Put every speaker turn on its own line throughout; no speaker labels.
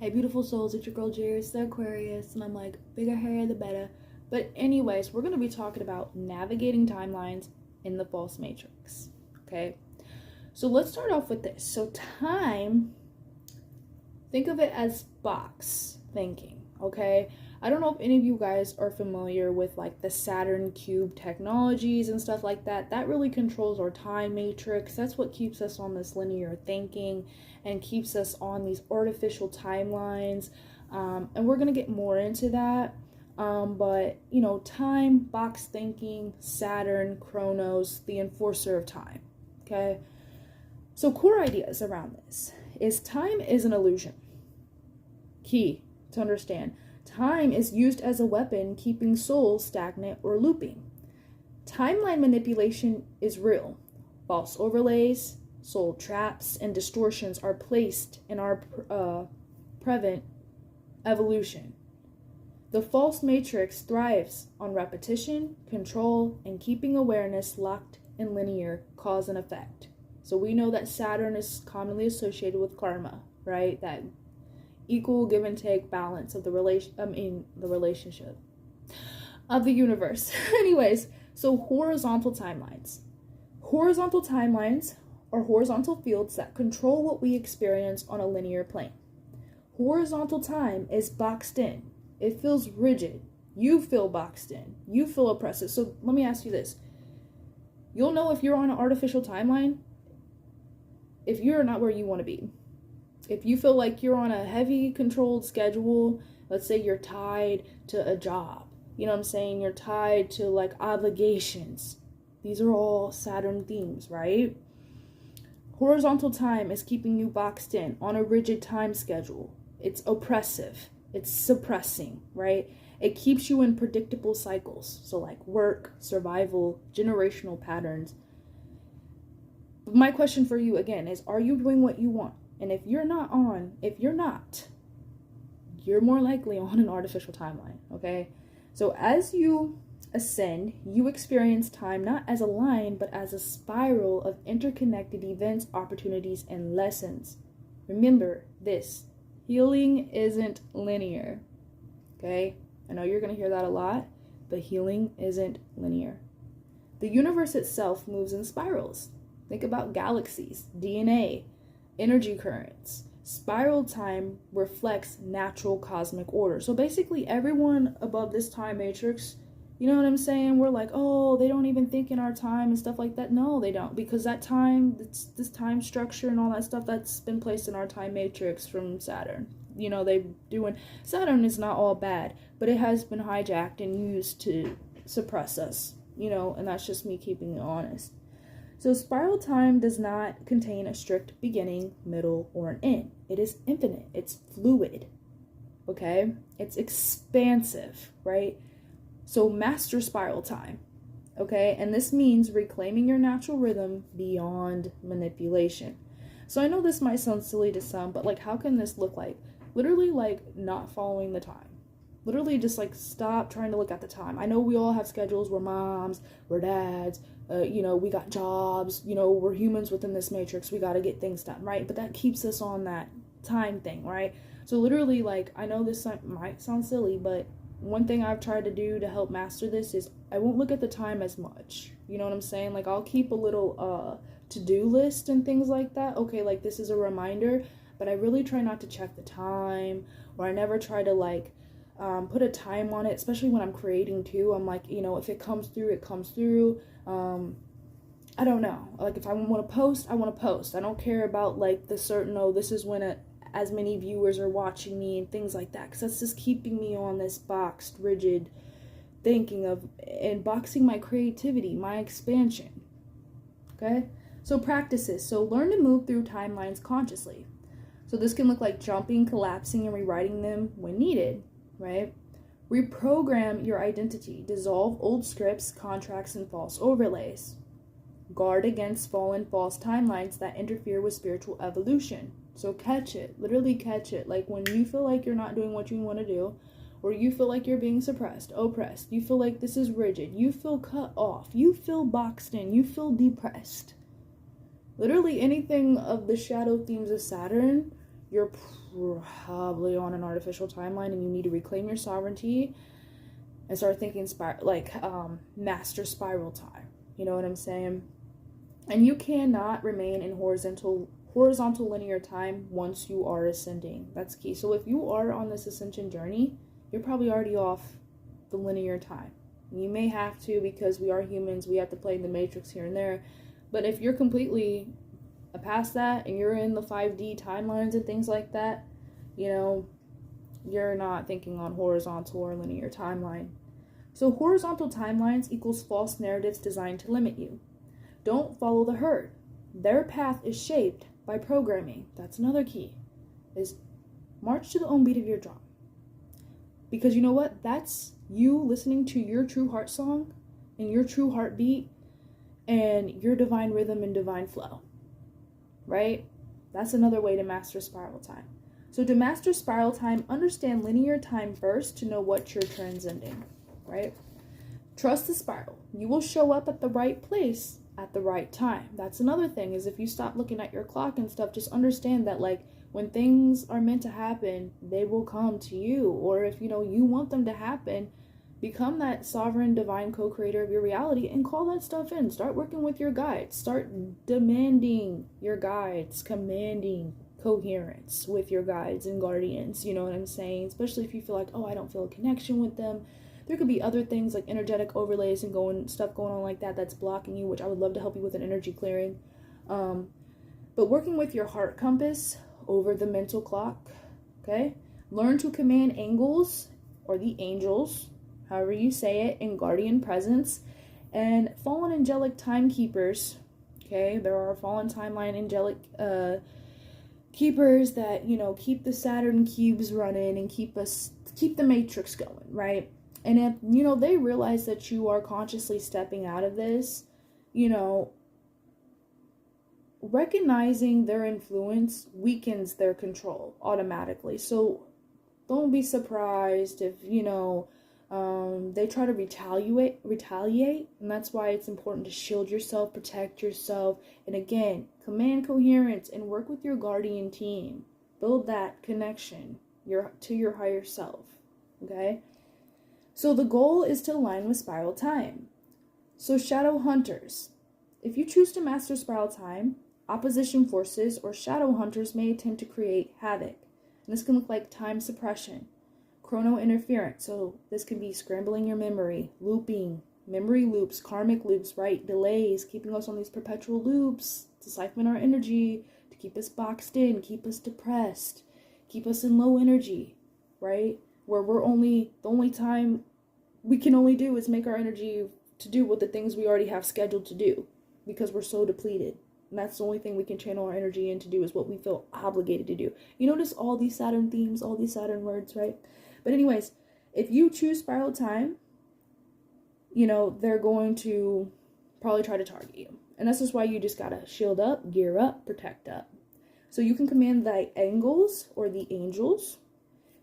Hey beautiful souls, it's your girl Jairus, the Aquarius, and I'm like, bigger hair the better. But anyways, we're going to be talking about navigating timelines in the false matrix, okay? So let's start off with this. So time, think of it as box thinking, okay? I don't know if any of you guys are familiar with like the Saturn cube technologies and stuff like that. That really controls our time matrix. That's what keeps us on this linear thinking and keeps us on these artificial timelines. And we're going to get more into that. But, you know, time, box thinking, Saturn, Chronos, the enforcer of time, okay? So core ideas around this is time is an illusion. Key to understand. Time is used as a weapon, keeping souls stagnant or looping. Timeline manipulation is real. False overlays, soul traps, and distortions are placed in our prevent evolution. The false matrix thrives on repetition, control, and keeping awareness locked in linear cause and effect. So we know that Saturn is commonly associated with karma, right? That equal give and take balance of the relationship of the universe. Anyways, so horizontal timelines. Horizontal timelines are horizontal fields that control what we experience on a linear plane. Horizontal time is boxed in. It feels rigid. You feel boxed in. You feel oppressive. So let me ask you this. You'll know if you're on an artificial timeline if you're not where you want to be. If you feel like you're on a heavy controlled schedule, let's say you're tied to a job, you know what I'm saying? You're tied to like obligations. These are all Saturn themes, right? Horizontal time is keeping you boxed in on a rigid time schedule. It's oppressive. It's suppressing, right? It keeps you in predictable cycles. So like work, survival, generational patterns. But my question for you again is, are you doing what you want? And if you're not, you're more likely on an artificial timeline, okay? So as you ascend, you experience time not as a line, but as a spiral of interconnected events, opportunities, and lessons. Remember this, healing isn't linear, okay? I know you're going to hear that a lot, but healing isn't linear. The universe itself moves in spirals. Think about galaxies, DNA, energy currents. Spiral time reflects natural cosmic order. So basically everyone above this time matrix, you know what I'm saying? We're like, oh, they don't even think in our time and stuff like that. No, they don't. Because that time, this time structure and all that stuff, that's been placed in our time matrix from Saturn. You know, Saturn is not all bad, but it has been hijacked and used to suppress us, you know, and that's just me keeping it honest. So spiral time does not contain a strict beginning, middle, or an end. It is infinite. It's fluid, okay? It's expansive, right? So master spiral time, okay? And this means reclaiming your natural rhythm beyond manipulation. So I know this might sound silly to some, but like how can this look like? Literally like not following the time. Literally just like stop trying to look at the time. I know we all have schedules. We're moms, we're dads, you know, we got jobs, you know, we're humans within this matrix. We got to get things done, right? But that keeps us on that time thing, right? So literally like, I know this might sound silly, but one thing I've tried to do to help master this is I won't look at the time as much. You know what I'm saying? Like I'll keep a little to-do list and things like that. Okay, like this is a reminder, but I really try not to check the time, or I never try to like put a time on it, especially when I'm creating too. I'm like, you know, if it comes through, it comes through. I don't know. Like if I want to post, I want to post. I don't care about like the certain, oh, this is when as many viewers are watching me and things like that. Because that's just keeping me on this boxed, rigid thinking of, and boxing my creativity, my expansion. Okay? So practices. So learn to move through timelines consciously. So this can look like jumping, collapsing, and rewriting them when needed. Right? Reprogram your identity. Dissolve old scripts, contracts, and false overlays. Guard against fallen false timelines that interfere with spiritual evolution. So catch it. Literally catch it. Like when you feel like you're not doing what you want to do, or you feel like you're being suppressed, oppressed, you feel like this is rigid, you feel cut off, you feel boxed in, you feel depressed. Literally anything of the shadow themes of Saturn you're probably on an artificial timeline and you need to reclaim your sovereignty and start thinking master spiral time. You know what I'm saying? And you cannot remain in horizontal linear time once you are ascending. That's key. So if you are on this ascension journey, you're probably already off the linear time. You may have to, because we are humans, we have to play in the matrix here and there. But if you're completely past that and you're in the 5D timelines and things like that, you know, you're not thinking on horizontal or linear timeline. So horizontal timelines equals false narratives designed to limit you. Don't follow the herd. Their path is shaped by programming. That's another key, is march to the own beat of your drum. Because you know what? That's you listening to your true heart song and your true heartbeat and your divine rhythm and divine flow, right? That's another way to master spiral time. So to master spiral time, understand linear time first to know what you're transcending, right? Trust the spiral. You will show up at the right place at the right time. That's another thing, is if you stop looking at your clock and stuff, just understand that, like, when things are meant to happen, they will come to you. Or if, you know, you want them to happen, become that sovereign divine co-creator of your reality and call that stuff in. Start working with your guides. Start demanding your guides, commanding coherence with your guides and guardians. You know what I'm saying? Especially if you feel like, oh, I don't feel a connection with them. There could be other things like energetic overlays and stuff going on like that that's blocking you, which I would love to help you with an energy clearing. But working with your heart compass over the mental clock, okay? Learn to command angels or the angels, however you say it, in guardian presence, and fallen angelic timekeepers, okay? There are fallen timeline angelic keepers that, you know, keep the Saturn cubes running and keep the matrix going, right? And if, you know, they realize that you are consciously stepping out of this, you know, recognizing their influence weakens their control automatically. So don't be surprised if, you know, they try to retaliate. And that's why it's important to shield yourself, protect yourself. And again, command coherence and work with your guardian team. Build that connection to your higher self, okay? So the goal is to align with spiral time. So shadow hunters, if you choose to master spiral time, opposition forces or shadow hunters may attempt to create havoc. And this can look like time suppression, chrono interference. So this can be scrambling your memory, looping, memory loops, karmic loops, right? Delays, keeping us on these perpetual loops to siphon our energy, to keep us boxed in, keep us depressed, keep us in low energy, right? Where the only time we can only do is make our energy to do what the things we already have scheduled to do, because we're so depleted. And that's the only thing we can channel our energy in to do, is what we feel obligated to do. You notice all these Saturn themes, all these Saturn words, right? But anyways, if you choose spiral time, you know, they're going to probably try to target you. And this is why you just gotta shield up, gear up, protect up. So you can command the angles or the angels,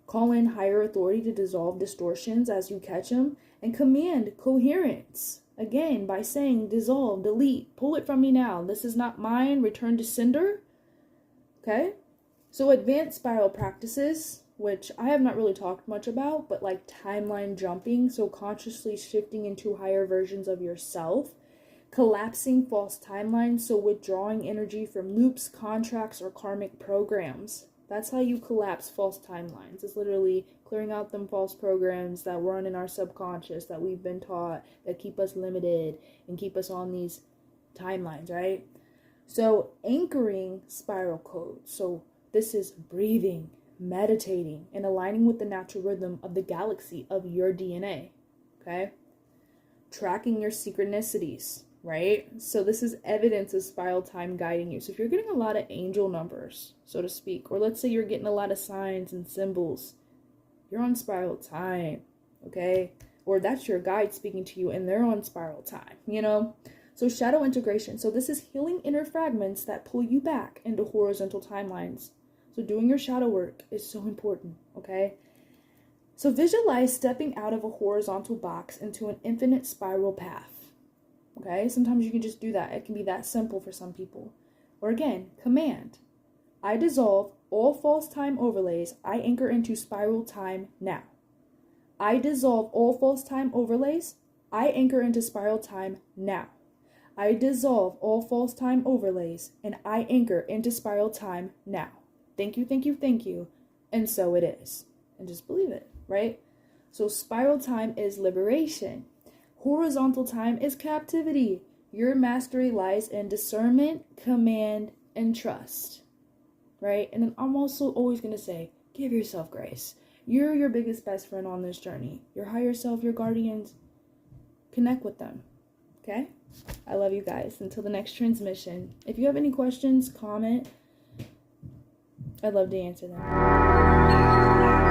call in higher authority to dissolve distortions as you catch them, and command coherence. Again, by saying dissolve, delete, pull it from me now. This is not mine, return to sender. Okay? So advanced spiral practices, which I have not really talked much about, but like timeline jumping, so consciously shifting into higher versions of yourself. Collapsing false timelines, so withdrawing energy from loops, contracts, or karmic programs. That's how you collapse false timelines. It's literally clearing out them false programs that run in our subconscious that we've been taught, that keep us limited and keep us on these timelines, right? So anchoring spiral codes. So this is breathing, meditating, and aligning with the natural rhythm of the galaxy of your DNA, okay? Tracking your synchronicities, right? So this is evidence of spiral time guiding you. So if you're getting a lot of angel numbers, so to speak, or let's say you're getting a lot of signs and symbols, you're on spiral time, okay? Or that's your guide speaking to you and they're on spiral time, you know? So shadow integration. So this is healing inner fragments that pull you back into horizontal timelines. So doing your shadow work is so important, okay? So visualize stepping out of a horizontal box into an infinite spiral path. Okay, sometimes you can just do that. It can be that simple for some people. Or again, command. I dissolve all false time overlays. I anchor into spiral time now. I dissolve all false time overlays. I anchor into spiral time now. I dissolve all false time overlays, and I anchor into spiral time now. Thank you, thank you, thank you. And so it is. And just believe it, right? So spiral time is liberation. Horizontal time is captivity. Your mastery lies in discernment, command, and trust, right? And then I'm also always going to say, give yourself grace. You're your biggest best friend on this journey. Your higher self, your guardians, connect with them, okay? I love you guys. Until the next transmission. If you have any questions, comment. I'd love to answer them.